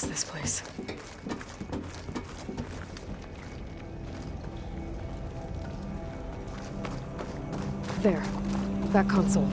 was this place? There. That console.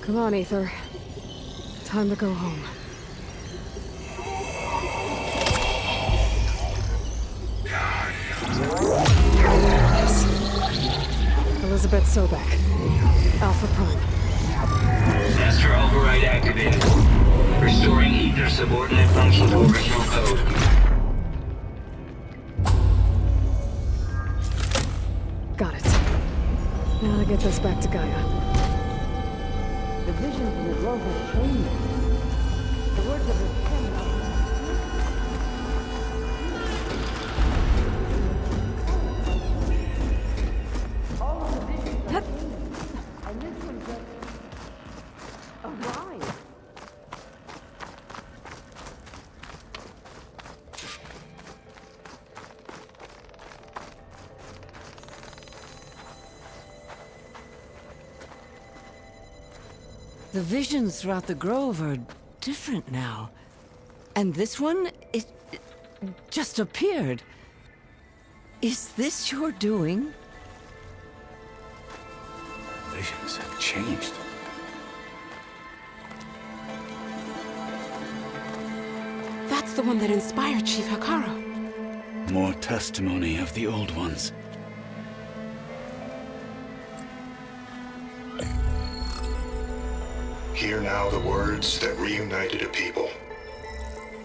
Come on, Aether. Time to go home. Yes. Elizabeth Sobek. Alpha Prime. Master override activated. Restoring Aether subordinate function to original code. Got it. Now to get this back to Gaia. The vision from the grove has changed. The words of the pen all of the visions are changing. And this one just arrived. The visions throughout the grove are different now. And this one, it just appeared. Is this your doing? Visions have changed. That's the one that inspired Chief Hikaru. More testimony of the old ones. Hear now the words that reunited a people.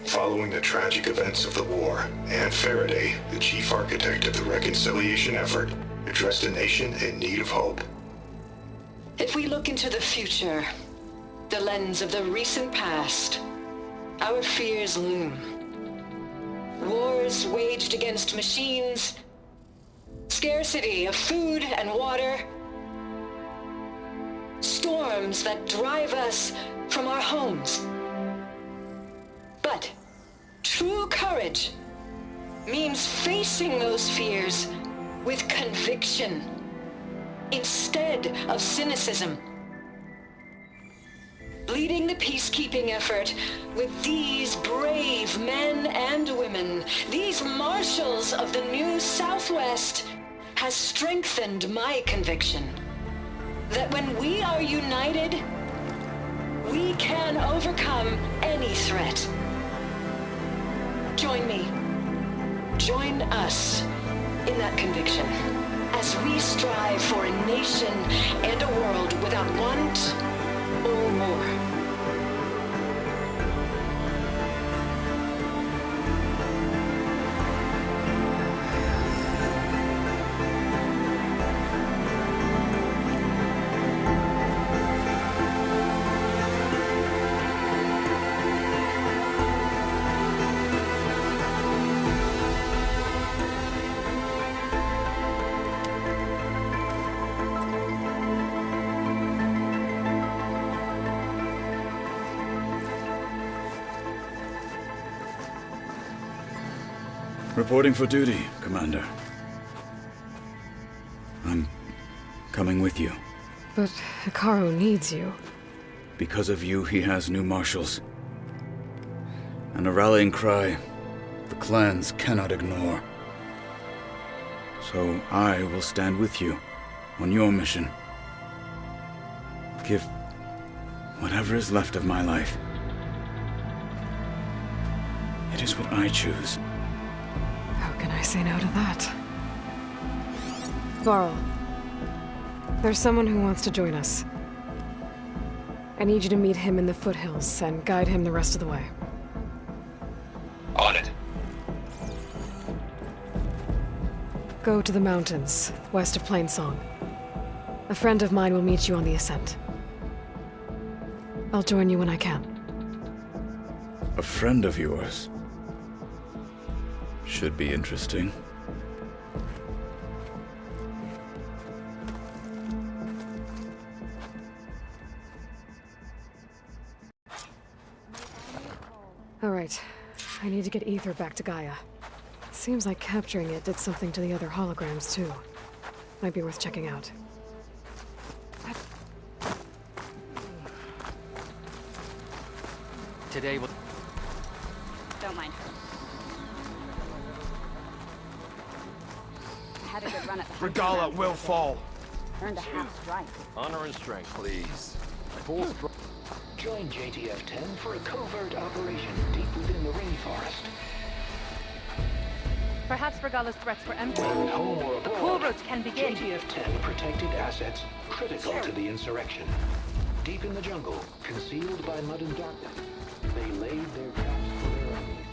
Following the tragic events of the war, Anne Faraday, the chief architect of the reconciliation effort, addressed a nation in need of hope. If we look into the future, the lens of the recent past, our fears loom. Wars waged against machines, scarcity of food and water, storms that drive us from our homes. But true courage means facing those fears with conviction instead of cynicism. Leading the peacekeeping effort with these brave men and women, these marshals of the new Southwest, has strengthened my conviction that when we are united, we can overcome any threat. Join me. Join us in that conviction as we strive for a nation and a world without want or more. Reporting for duty, Commander. I'm coming with you. But Hikaru needs you. Because of you, he has new marshals. and a rallying cry the clans cannot ignore. So I will stand with you on your mission. Give whatever is left of my life. It is what I choose. How can I say no to that? Varl, there's someone who wants to join us. I need you to meet him in the foothills and guide him the rest of the way. On it. Go to the mountains, west of Plainsong. A friend of mine will meet you on the ascent. I'll join you when I can. A friend of yours? Should be interesting. All right. I need to get Ether back to Gaia. Seems like capturing it did something to the other holograms, too. Might be worth checking out. Today will... Don't mind her. I had a good run at the Regalla will fall. Earned a half strike. Honor and strength, please. Join JTF-10 for a covert operation deep within the rainforest. Perhaps Regalla's threats were empty. Whether at home or The abroad, cool route can begin. JTF-10 protected assets critical to the insurrection. Deep in the jungle, concealed by mud and darkness, they laid their traps for their enemies.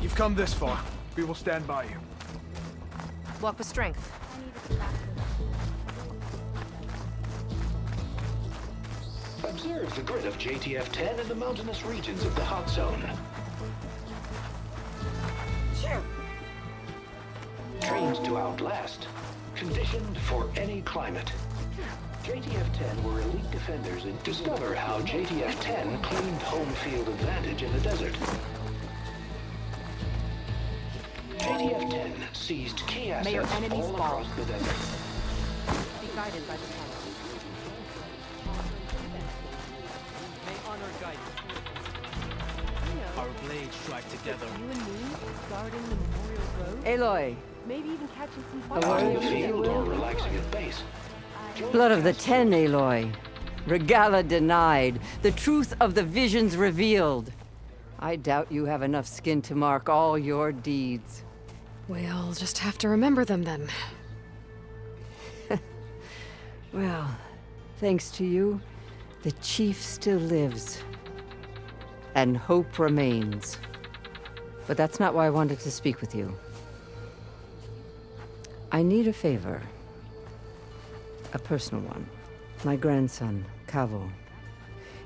You've come this far. We will stand by you. Walk with strength. Observe the grid of JTF-10 in the mountainous regions of the hot zone. Sure. Trained to outlast, conditioned for any climate. JTF-10 were elite defenders and discover how JTF-10 claimed home field advantage in the desert. JTF-10 seized key May your assets enemies all fall. across the desert. Be guided by the sun. May honor guide you. Our blades strike together. You and me guarding the Memorial Road? Aloy, Maybe even catching some A fire. Out in the word? field or relaxing at base. Join blood of the us. 10, Aloy. Regalla denied. The truth of the visions revealed. I doubt you have enough skin to mark all your deeds. We'll just have to remember them then. Well, thanks to you, the chief still lives. And hope remains. But that's not why I wanted to speak with you. I need a favor. A personal one. My grandson, Cavo.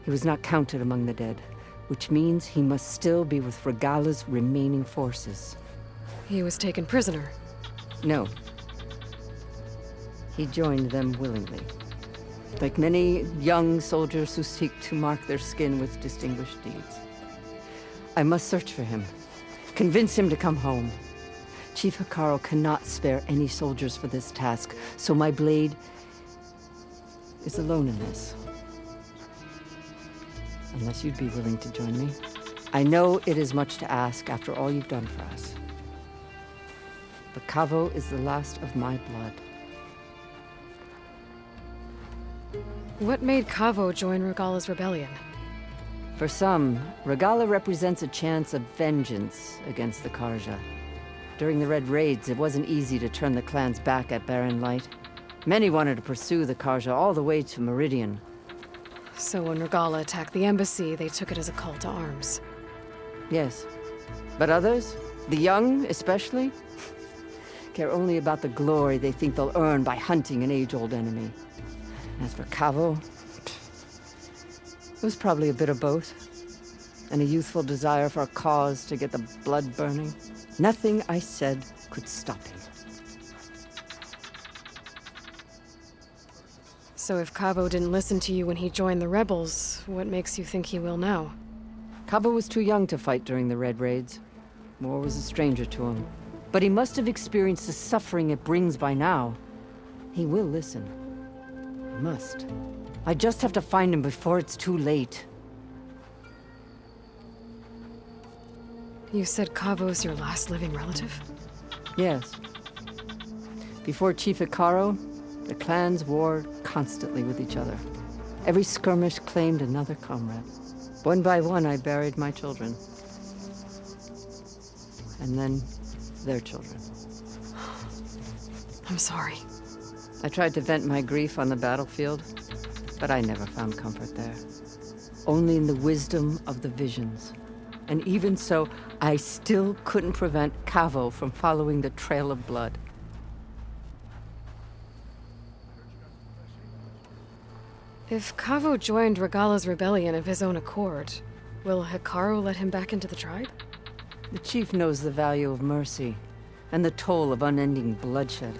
He was not counted among the dead, which means he must still be with Regalla's remaining forces. He was taken prisoner. No. He joined them willingly. Like many young soldiers who seek to mark their skin with distinguished deeds. I must search for him. Convince him to come home. Chief Hekarro cannot spare any soldiers for this task, so my blade is alone in this. Unless you'd be willing to join me. I know it is much to ask after all you've done for us. But Cavo is the last of my blood. What made Cavo join Regalla's rebellion? For some, Regalla represents a chance of vengeance against the Karja. During the Red Raids, it wasn't easy to turn the clan's back at Barren Light. Many wanted to pursue the Karja all the way to Meridian. So when Regalla attacked the embassy, they took it as a call to arms. Yes. But others, the young especially, care only about the glory they think they'll earn by hunting an age-old enemy. As for Cavo, it was probably a bit of both. And a youthful desire for a cause to get the blood burning. Nothing I said could stop him. So if Cavo didn't listen to you when he joined the rebels, what makes you think he will now? Cabo was too young to fight during the Red Raids. War was a stranger to him. But he must have experienced the suffering it brings by now. He will listen. He must. I just have to find him before it's too late. You said Cavo's your last living relative? Yes. Before Chief Icaro, the clans warred constantly with each other. Every skirmish claimed another comrade. One by one, I buried my children. And then their children. I'm sorry. I tried to vent my grief on the battlefield, but I never found comfort there. Only in the wisdom of the visions. And even so, I still couldn't prevent Cavo from following the trail of blood. If Cavo joined Regalla's rebellion of his own accord, will Hikaru let him back into the tribe? The chief knows the value of mercy, and the toll of unending bloodshed.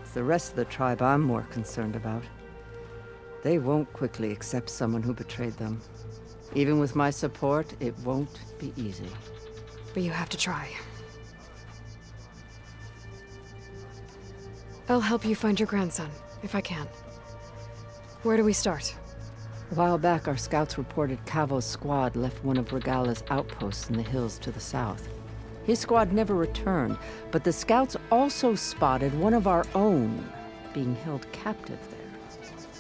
It's the rest of the tribe I'm more concerned about. They won't quickly accept someone who betrayed them. Even with my support, it won't be easy. But you have to try. I'll help you find your grandson, if I can. Where do we start? A while back, our scouts reported Cavo's squad left one of Regalla's outposts in the hills to the south. His squad never returned, but the scouts also spotted one of our own being held captive there.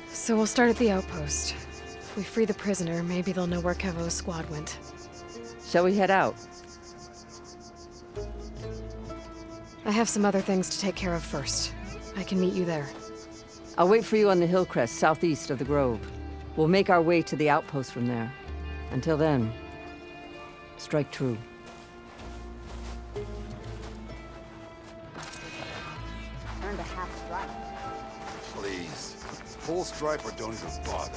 So we'll start at the outpost. If we free the prisoner, maybe they'll know where Cavo's squad went. Shall we head out? I have some other things to take care of first. I can meet you there. I'll wait for you on the hill crest southeast of the grove. We'll make our way to the outpost from there. Until then, strike true. Earned a half stripe. Please. Full stripe or don't even bother.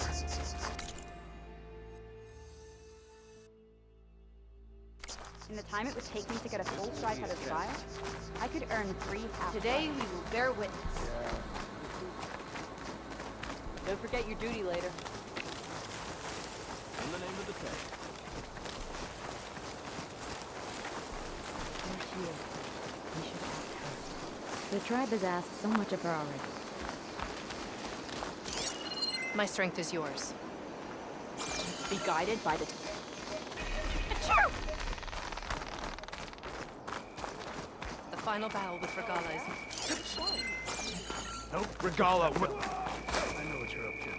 In the time it would take me to get a full stripe at a trial, I could earn 3 half. Today we will bear witness. Don't forget your duty later. In the name of the tank. There she is. We should ask her. The tribe has asked so much of her already. My strength is yours. Be guided by the... The final battle with Regalla is... Nope, Regalla. I know what you're up to.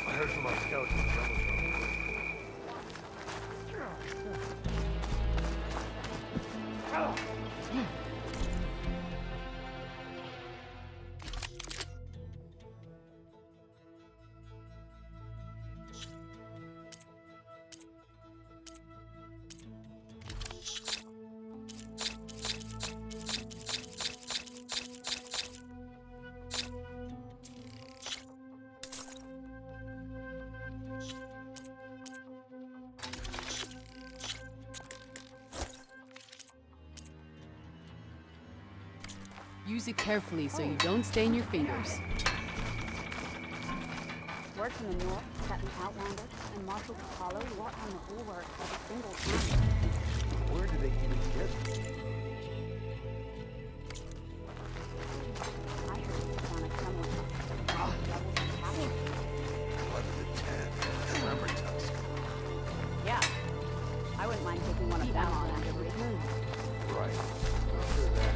I heard from our scouts in the jungle. Use it carefully so you don't stain your fingers. Works in the north, setting Outlander, and Marshal Apollo walk on the bulwark at a single time. Where do they even get them? I heard it was on a tunnel. Rebels attacking. Blood of the Ten. Tremor tusk. Yeah. I wouldn't mind taking one of them on actually. Right. After that.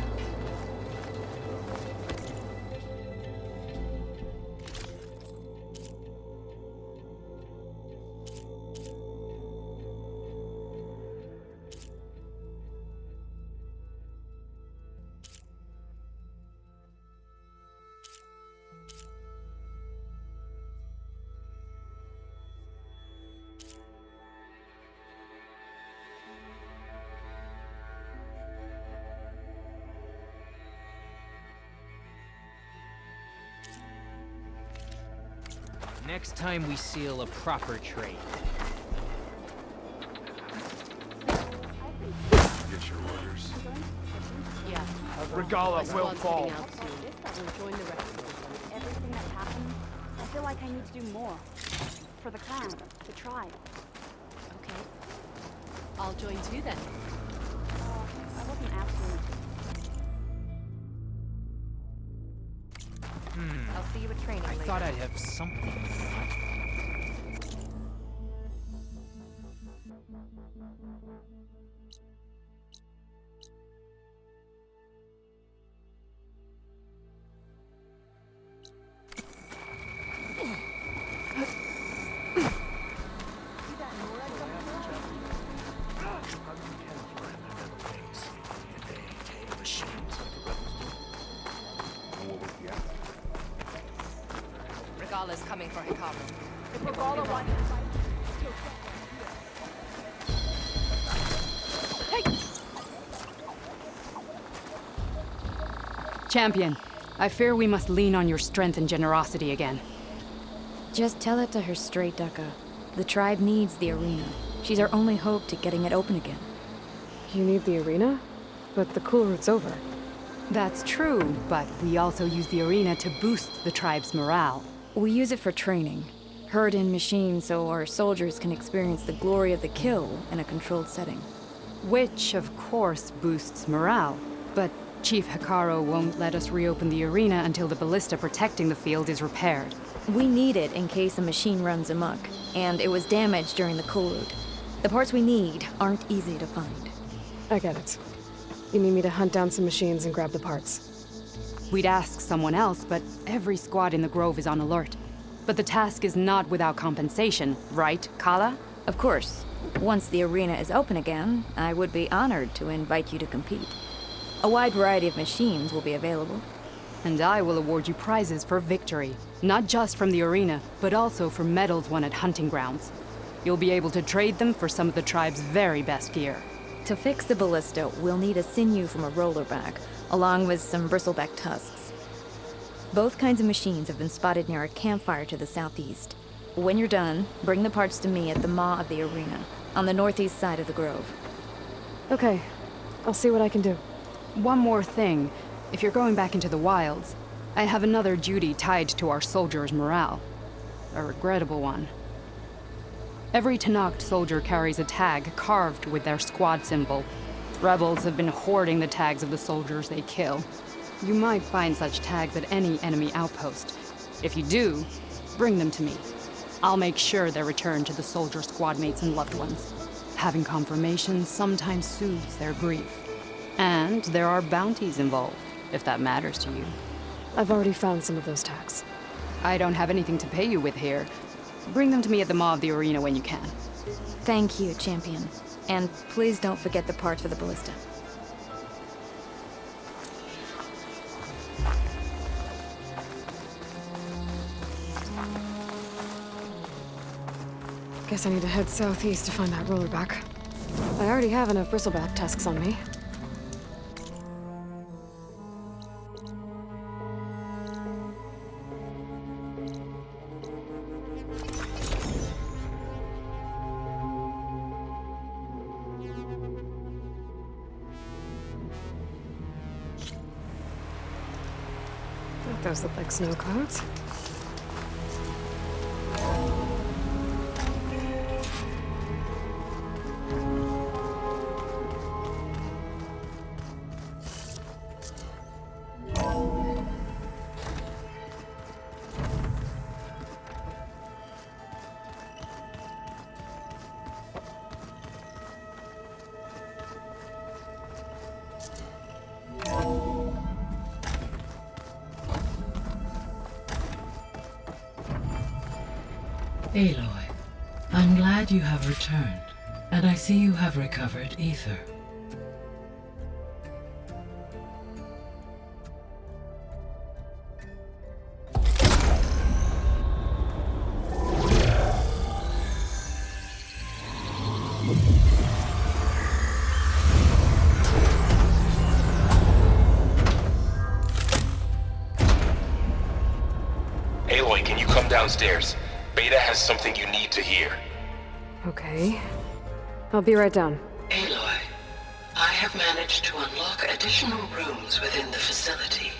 Next time we seal a proper trade. Get your orders. Yeah. Regala will Squad's fall. heading out soon. We'll join the rest of them. Everything that's happened, I feel like I need to do more. For the clan, the tribe. Okay. I'll join too then. I wasn't asking. I'll see you at training I later. thought I'd have something. Regala's coming for Hikaru. If Regala wants to fight, Champion, I fear we must lean on your strength and generosity again. Just tell it to her straight, Ducka. The tribe needs the arena. She's our only hope to getting it open again. You need the arena? But the cool route's over. That's true, but we also use the arena to boost the tribe's morale. We use it for training. Herd in machines so our soldiers can experience the glory of the kill in a controlled setting. Which, of course, boosts morale. But Chief Hikaru won't let us reopen the arena until the ballista protecting the field is repaired. We need it in case a machine runs amok, and it was damaged during the cool route. The parts we need aren't easy to find. I get it. You need me to hunt down some machines and grab the parts. We'd ask someone else, but every squad in the Grove is on alert. But the task is not without compensation, right, Kala? Of course. Once the arena is open again, I would be honored to invite you to compete. A wide variety of machines will be available. And I will award you prizes for victory. Not just from the arena, but also for medals won at hunting grounds. You'll be able to trade them for some of the tribe's very best gear. To fix the ballista, we'll need a sinew from a rollerback, along with some bristleback tusks. Both kinds of machines have been spotted near a campfire to the southeast. When you're done, bring the parts to me at the maw of the arena, on the northeast side of the grove. Okay, I'll see what I can do. One more thing. If you're going back into the wilds, I have another duty tied to our soldiers' morale. A regrettable one. Every Tenakth soldier carries a tag carved with their squad symbol. Rebels have been hoarding the tags of the soldiers they kill. You might find such tags at any enemy outpost. If you do, bring them to me. I'll make sure they're returned to the soldier squad mates and loved ones. Having confirmation sometimes soothes their grief. And there are bounties involved, if that matters to you. I've already found some of those tags. I don't have anything to pay you with here. Bring them to me at the maw of the arena when you can. Thank you, Champion. And please don't forget the parts for the ballista. Guess I need to head southeast to find that rollerback. I already have enough bristleback tusks on me. Those look like snow clouds. Aloy, I'm glad you have returned, and I see you have recovered ether. Aloy, can you come downstairs? Beta has something you need to hear. Okay. I'll be right down. Aloy, I have managed to unlock additional rooms within the facility.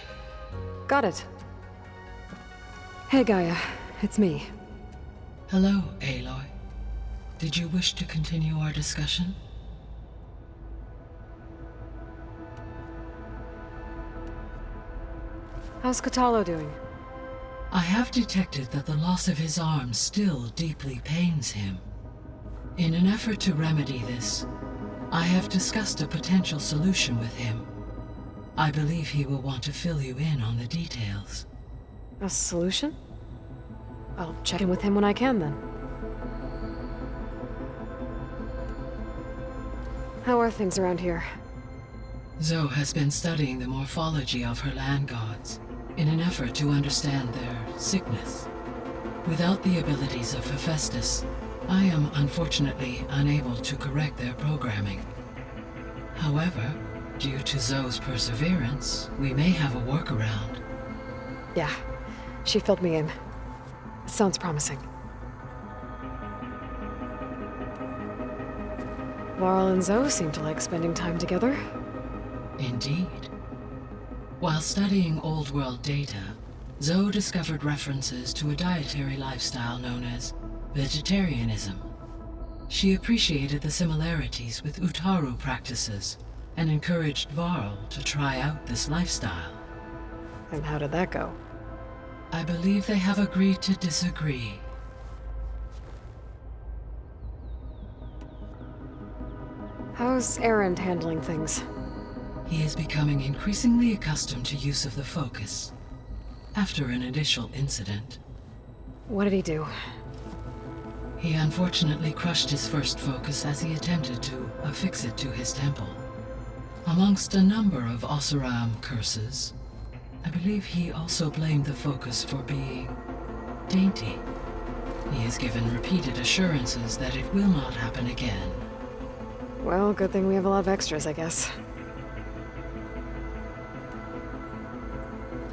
Got it. Hey, Gaia. It's me. Hello, Aloy. Did you wish to continue our discussion? How's Katalo doing? I have detected that the loss of his arm still deeply pains him. In an effort to remedy this, I have discussed a potential solution with him. I believe he will want to fill you in on the details. A solution? I'll check in with him when I can, then. How are things around here? Zoe has been studying the morphology of her land gods in an effort to understand their sickness. Without the abilities of Hephaestus, I am unfortunately unable to correct their programming. However, due to Zoe's perseverance, we may have a workaround. Yeah, she filled me in. Sounds promising. Varl and Zoe seem to like spending time together. Indeed. While studying Old World data, Zoe discovered references to a dietary lifestyle known as vegetarianism. She appreciated the similarities with Utaru practices and encouraged Varl to try out this lifestyle. And how did that go? I believe they have agreed to disagree. How's Erend handling things? He is becoming increasingly accustomed to use of the focus, after an initial incident. What did he do? He unfortunately crushed his first focus as he attempted to affix it to his temple. Amongst a number of Oseram curses, I believe he also blamed the focus for being dainty. He has given repeated assurances that it will not happen again. Well, good thing we have a lot of extras, I guess.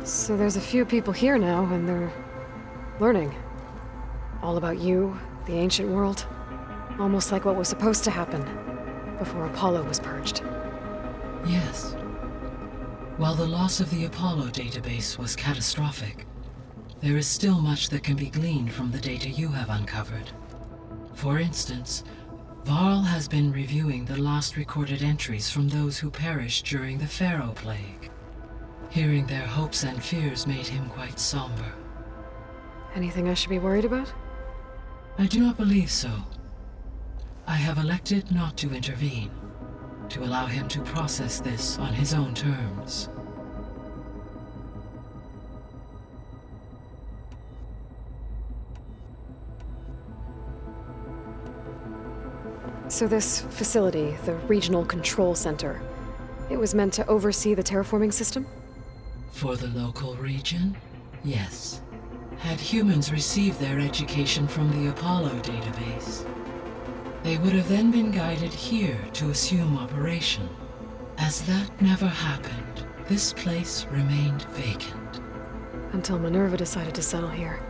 So there's a few people here now, and they're learning. All about you, the ancient world. Almost like what was supposed to happen before Apollo was purged. Yes. While the loss of the Apollo database was catastrophic, there is still much that can be gleaned from the data you have uncovered. For instance, Varl has been reviewing the last recorded entries from those who perished during the Pharaoh Plague. Hearing their hopes and fears made him quite somber. Anything I should be worried about? I do not believe so. I have elected not to intervene, to allow him to process this on his own terms. So this facility, the Regional Control Center, it was meant to oversee the terraforming system? For the local region, yes. Had humans received their education from the Apollo database, they would have then been guided here to assume operation. As that never happened, this place remained vacant. Until Minerva decided to settle here.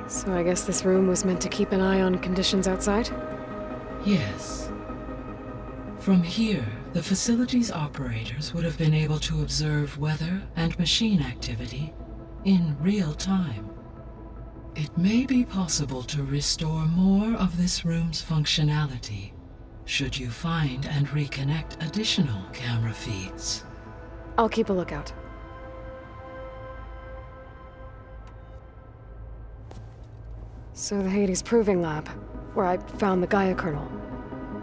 So I guess this room was meant to keep an eye on conditions outside? Yes. From here, the facility's operators would have been able to observe weather and machine activity in real time. It may be possible to restore more of this room's functionality should you find and reconnect additional camera feeds. I'll keep a lookout. So the Hades Proving Lab, where I found the Gaia kernel.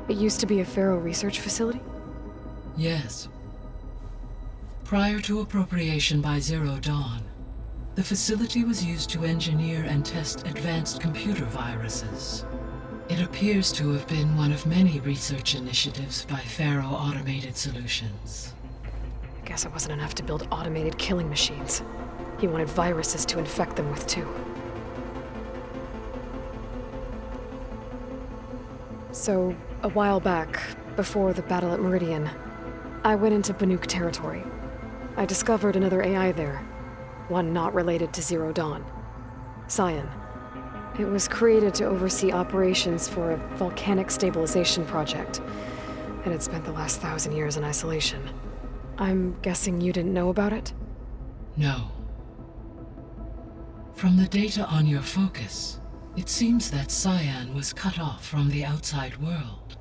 It used to be a Pharaoh research facility? Yes. Prior to appropriation by Zero Dawn, the facility was used to engineer and test advanced computer viruses. It appears to have been one of many research initiatives by Pharaoh Automated Solutions. I guess it wasn't enough to build automated killing machines. He wanted viruses to infect them with too. So, a while back, before the battle at Meridian, I went into Banuk territory. I discovered another AI there, one not related to Zero Dawn. Cyan. It was created to oversee operations for a volcanic stabilization project, and it spent the last 1,000 years in isolation. I'm guessing you didn't know about it? No. From the data on your focus, it seems that Cyan was cut off from the outside world,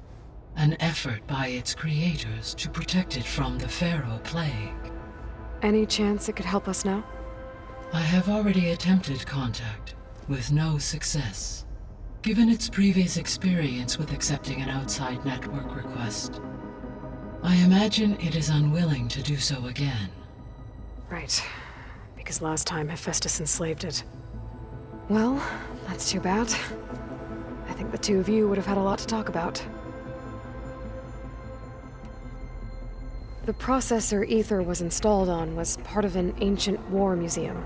an effort by its creators to protect it from the Pharaoh Plague. Any chance it could help us now? I have already attempted contact, with no success. Given its previous experience with accepting an outside network request, I imagine it is unwilling to do so again. Right. Because last time Hephaestus enslaved it. Well, that's too bad. I think the two of you would have had a lot to talk about. The processor Ether was installed on was part of an ancient war museum.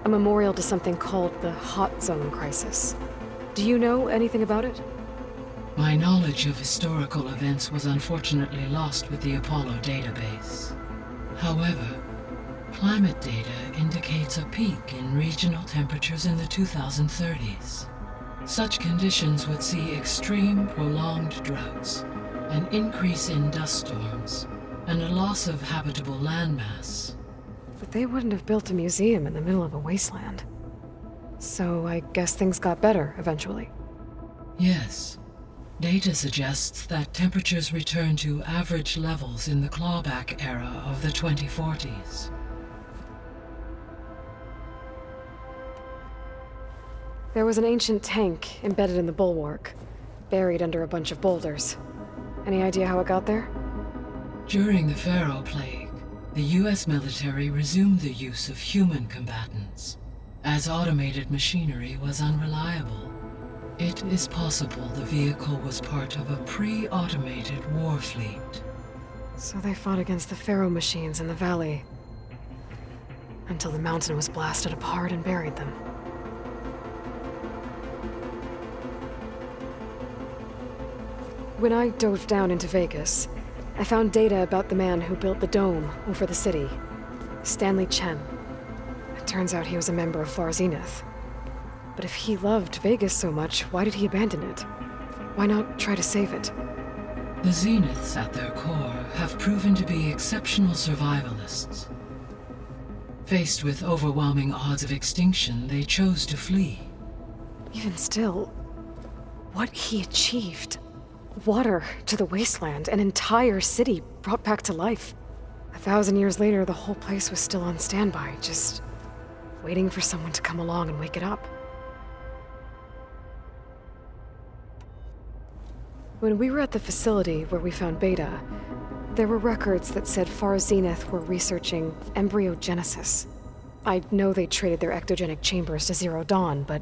A memorial to something called the Hot Zone Crisis. Do you know anything about it? My knowledge of historical events was unfortunately lost with the Apollo database. However, climate data indicates a peak in regional temperatures in the 2030s. Such conditions would see extreme, prolonged droughts, an increase in dust storms, and a loss of habitable landmass. But they wouldn't have built a museum in the middle of a wasteland. So I guess things got better eventually. Yes. Data suggests that temperatures returned to average levels in the clawback era of the 2040s. There was an ancient tank embedded in the bulwark, buried under a bunch of boulders. Any idea how it got there? During the Pharaoh Plague, the US military resumed the use of human combatants, as automated machinery was unreliable. It is possible the vehicle was part of a pre-automated war fleet. So they fought against the Pharaoh machines in the valley, until the mountain was blasted apart and buried them. When I dove down into Vegas, I found data about the man who built the dome over the city, Stanley Chen. It turns out he was a member of Far Zenith. But if he loved Vegas so much, why did he abandon it? Why not try to save it? The Zeniths at their core have proven to be exceptional survivalists. Faced with overwhelming odds of extinction, they chose to flee. Even still, what he achieved. Water to the wasteland, an entire city brought back to life. 1,000 years later, the whole place was still on standby, just waiting for someone to come along and wake it up. When we were at the facility where we found Beta, there were records that said Far Zenith were researching embryogenesis. I know they traded their ectogenic chambers to Zero Dawn, but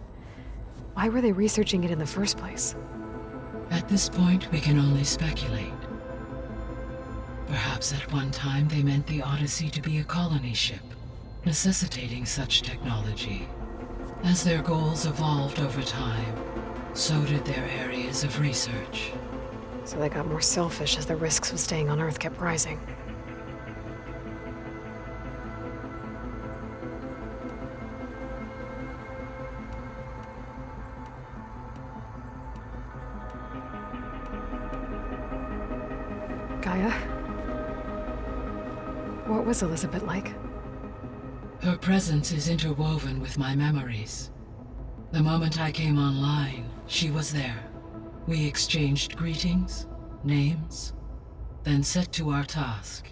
why were they researching it in the first place? At this point, we can only speculate. Perhaps at one time they meant the Odyssey to be a colony ship, necessitating such technology. As their goals evolved over time, so did their areas of research. So they got more selfish as the risks of staying on Earth kept rising. Gaia? What was Elizabeth like? Her presence is interwoven with my memories. The moment I came online, she was there. We exchanged greetings, names, then set to our task.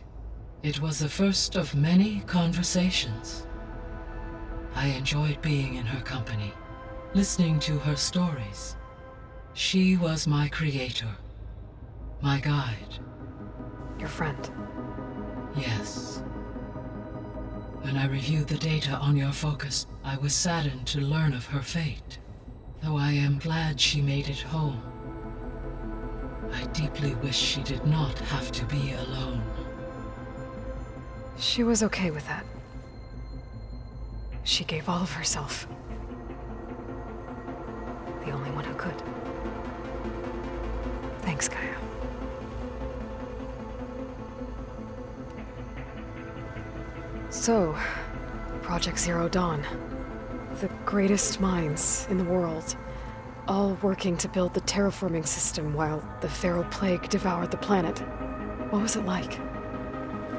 It was the first of many conversations. I enjoyed being in her company, listening to her stories. She was my creator, my guide. Your friend? Yes. When I reviewed the data on your focus, I was saddened to learn of her fate, though I am glad she made it home. I deeply wish she did not have to be alone. She was okay with that. She gave all of herself. The only one who could. Thanks, Gaia. So, Project Zero Dawn. The greatest minds in the world, all working to build the terraforming system while the Pharaoh Plague devoured the planet. What was it like?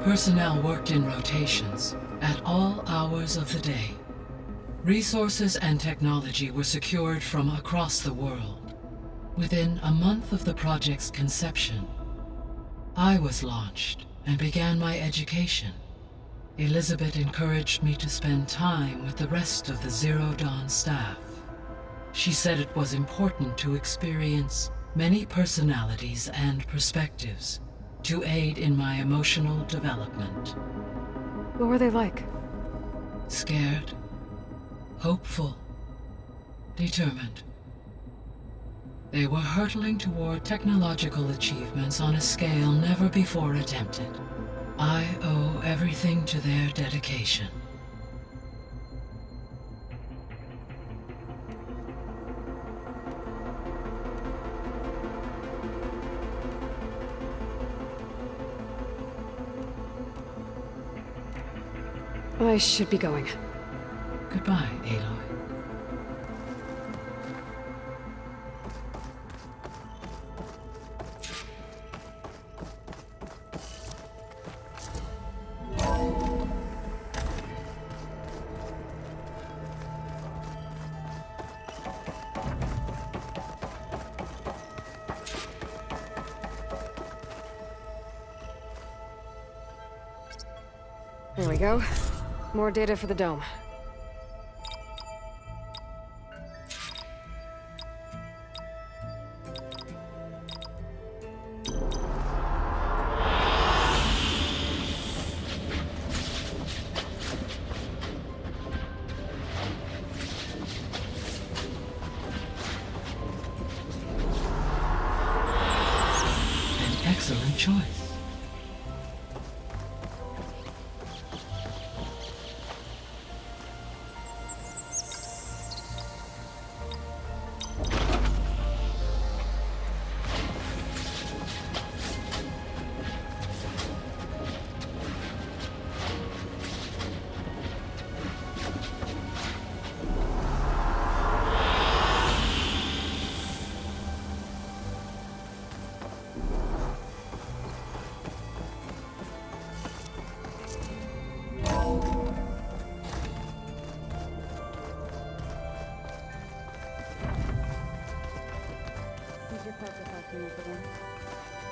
Personnel worked in rotations, at all hours of the day. Resources and technology were secured from across the world. Within a month of the project's conception, I was launched and began my education. Elizabeth encouraged me to spend time with the rest of the Zero Dawn staff. She said it was important to experience many personalities and perspectives to aid in my emotional development. What were they like? Scared, hopeful, determined. They were hurtling toward technological achievements on a scale never before attempted. I owe everything to their dedication. I should be going. Goodbye, Aloy. There we go. More data for the dome. An excellent choice.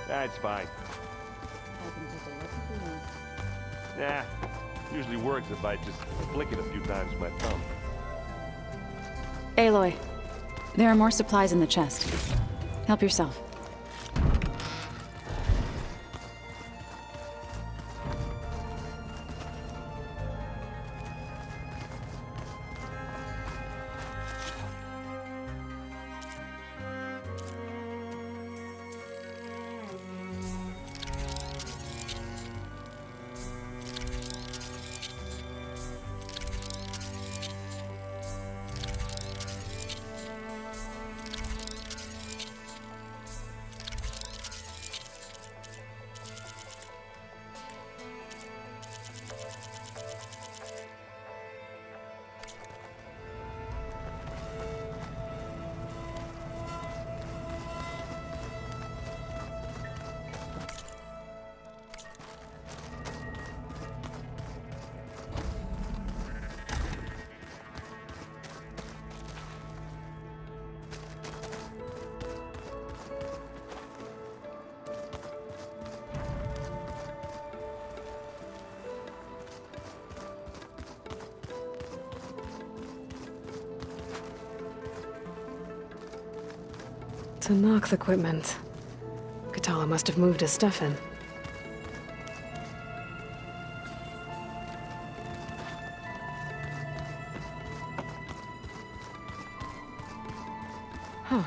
That's fine. Yeah, usually works if I just flick it a few times with my thumb. Aloy, there are more supplies in the chest. Help yourself. Tanakh equipment. Katala must have moved his stuff in. Huh.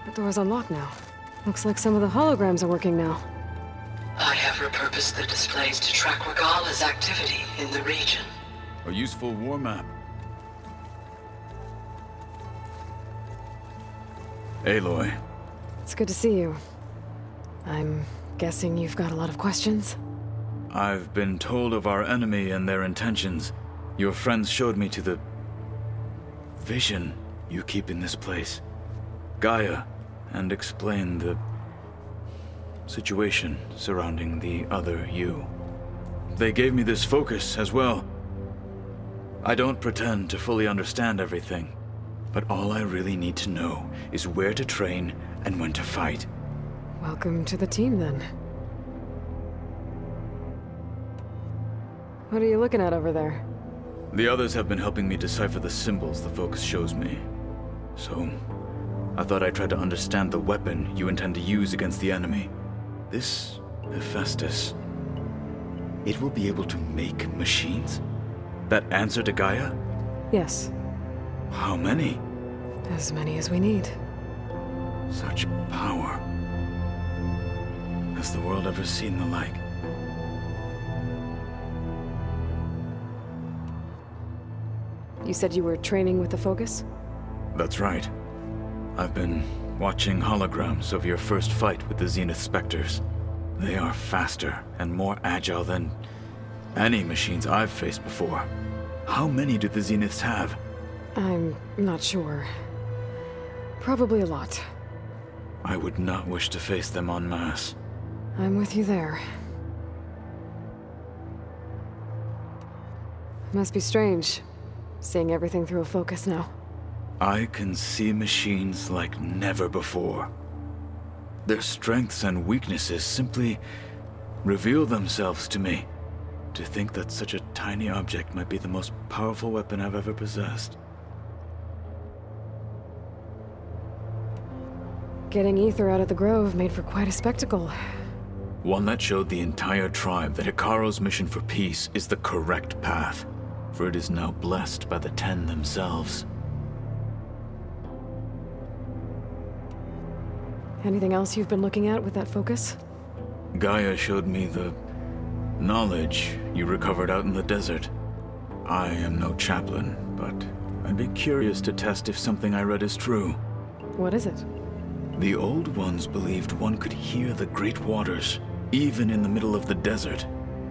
The door's unlocked now. Looks like some of the holograms are working now. I have repurposed the displays to track Regalla's activity in the region. A useful war map. Aloy. It's good to see you. I'm guessing you've got a lot of questions? I've been told of our enemy and their intentions. Your friends showed me to the vision you keep in this place, Gaia, and explained the situation surrounding the other you. They gave me this focus as well. I don't pretend to fully understand everything, but all I really need to know is where to train and when to fight. Welcome to the team, then. What are you looking at over there? The others have been helping me decipher the symbols the focus shows me. So, I thought I'd try to understand the weapon you intend to use against the enemy. This Hephaestus, it will be able to make machines? That answer to Gaia? Yes. How many? As many as we need. Such power. Has the world ever seen the like? You said you were training with the Focus? That's right. I've been watching holograms of your first fight with the Zenith Spectres. They are faster and more agile than any machines I've faced before. How many do the Zeniths have? I'm not sure. Probably a lot. I would not wish to face them en masse. I'm with you there. Must be strange, seeing everything through a focus now. I can see machines like never before. Their strengths and weaknesses simply reveal themselves to me. To think that such a tiny object might be the most powerful weapon I've ever possessed. Getting Ether out of the Grove made for quite a spectacle. One that showed the entire tribe that Hikaru's mission for peace is the correct path, for it is now blessed by the Ten themselves. Anything else you've been looking at with that focus? Gaia showed me the knowledge you recovered out in the desert. I am no chaplain, but I'd be curious to test if something I read is true. What is it? The old ones believed one could hear the great waters, even in the middle of the desert,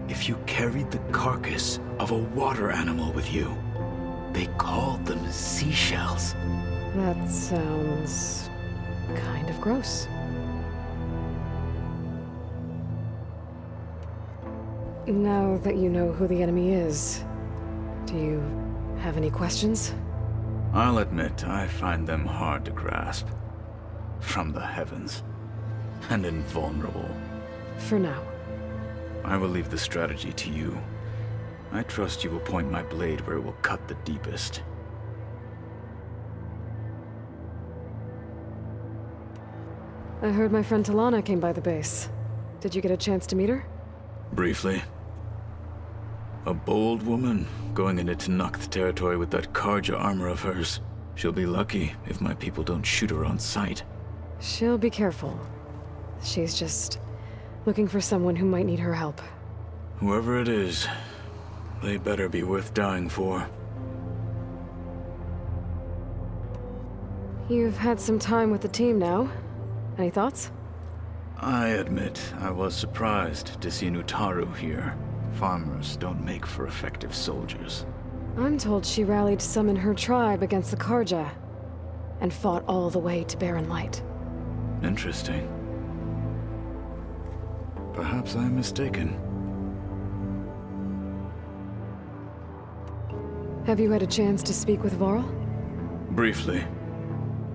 if you carried the carcass of a water animal with you. They called them seashells. That sounds kind of gross. Now that you know who the enemy is, do you have any questions? I'll admit, I find them hard to grasp. From the heavens. And invulnerable. For now. I will leave the strategy to you. I trust you will point my blade where it will cut the deepest. I heard my friend Talana came by the base. Did you get a chance to meet her? Briefly. A bold woman going into Tanakh territory with that Karja armor of hers. She'll be lucky if my people don't shoot her on sight. She'll be careful. She's just looking for someone who might need her help. Whoever it is, they better be worth dying for. You've had some time with the team now. Any thoughts? I admit, I was surprised to see Nutaru here. Farmers don't make for effective soldiers. I'm told she rallied some in her tribe against the Karja, and fought all the way to Barren Light. Interesting. Perhaps I'm mistaken. Have you had a chance to speak with Varl? Briefly.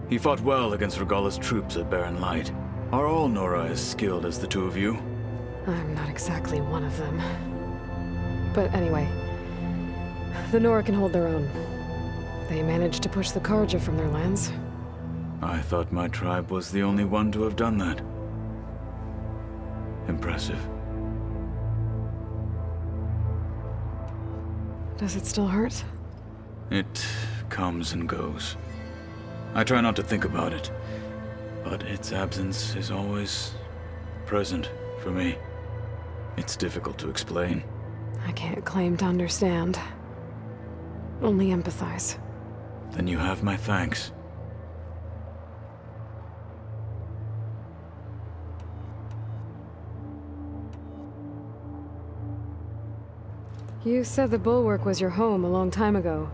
He fought well against Regalla's troops at Barren Light. Are all Nora as skilled as the two of you? I'm not exactly one of them. But anyway, the Nora can hold their own. They managed to push the Karja from their lands. I thought my tribe was the only one to have done that. Impressive. Does it still hurt? It comes and goes. I try not to think about it, but its absence is always present for me. It's difficult to explain. I can't claim to understand. Only empathize. Then you have my thanks. You said the Bulwark was your home a long time ago.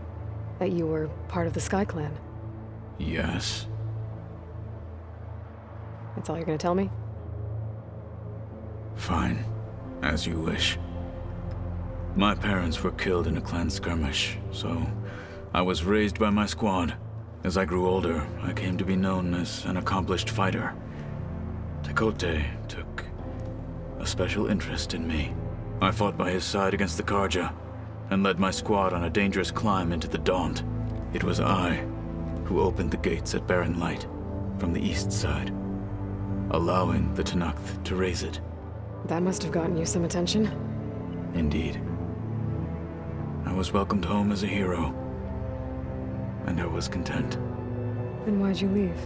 That you were part of the Sky Clan. Yes. That's all you're gonna tell me? Fine. As you wish. My parents were killed in a clan skirmish, so I was raised by my squad. As I grew older, I came to be known as an accomplished fighter. Tekote took a special interest in me. I fought by his side against the Karja, and led my squad on a dangerous climb into the Daunt. It was I who opened the gates at Barren Light from the east side, allowing the Tenakth to raise it. That must have gotten you some attention. Indeed. I was welcomed home as a hero, and I was content. Then why'd you leave?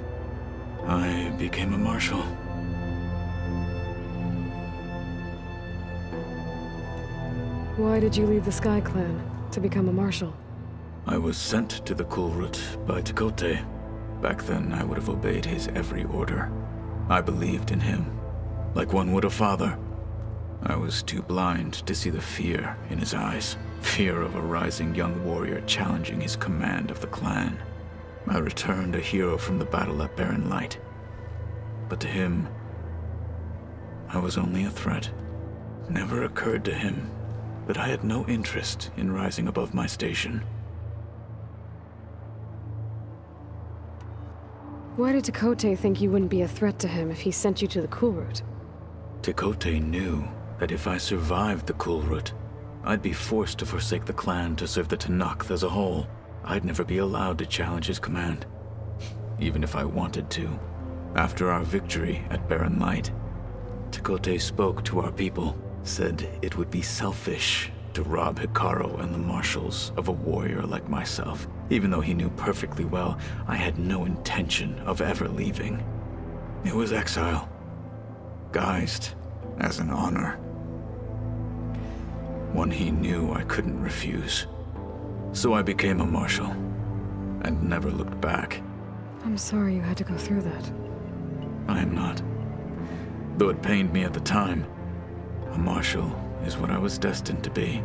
I became a marshal. Why did you leave the Sky Clan to become a marshal? I was sent to the Kulrut by Tekote. Back then, I would have obeyed his every order. I believed in him, like one would a father. I was too blind to see the fear in his eyes. Fear of a rising young warrior challenging his command of the clan. I returned a hero from the battle at Barren Light. But to him, I was only a threat. It never occurred to him that I had no interest in rising above my station. Why did Tekote think you wouldn't be a threat to him if he sent you to the Kulrut? Tekote knew that if I survived the Kulrut, I'd be forced to forsake the clan to serve the Tenakth as a whole. I'd never be allowed to challenge his command, even if I wanted to. After our victory at Barren Light, Tekote spoke to our people, said it would be selfish to rob Hikaru and the marshals of a warrior like myself, even though he knew perfectly well I had no intention of ever leaving. It was exile, guised as an honor. One he knew I couldn't refuse. So I became a marshal, and never looked back. I'm sorry you had to go through that. I am not. Though it pained me at the time, a marshal is what I was destined to be.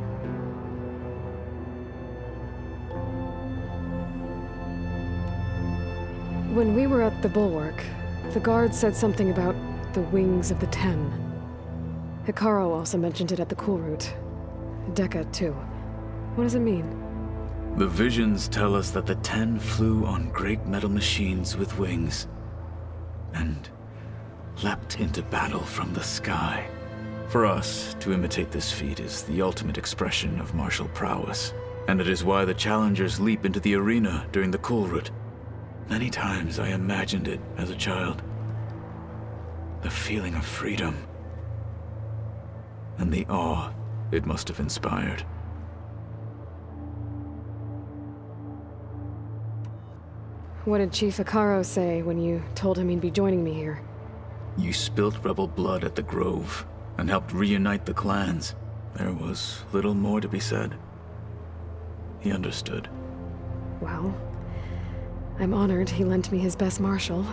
When we were at the Bulwark, the guard said something about the Wings of the Ten. Hikaru also mentioned it at the Kulrut. Dekka, too. What does it mean? The visions tell us that the Ten flew on great metal machines with wings, and leapt into battle from the sky. For us, to imitate this feat is the ultimate expression of martial prowess, and it is why the challengers leap into the arena during the Kulrut. Many times I imagined it as a child. The feeling of freedom, and the awe it must have inspired. What did Chief Hikaru say when you told him he'd be joining me here? You spilt rebel blood at the Grove, and helped reunite the clans. There was little more to be said. He understood. Well, I'm honored he lent me his best marshal.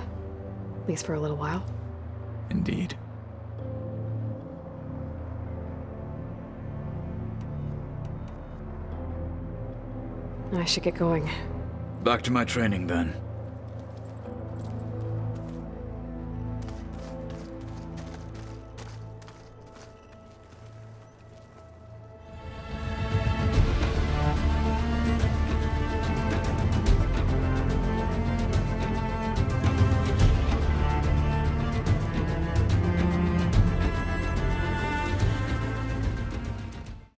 At least for a little while. Indeed. I should get going. Back to my training, then.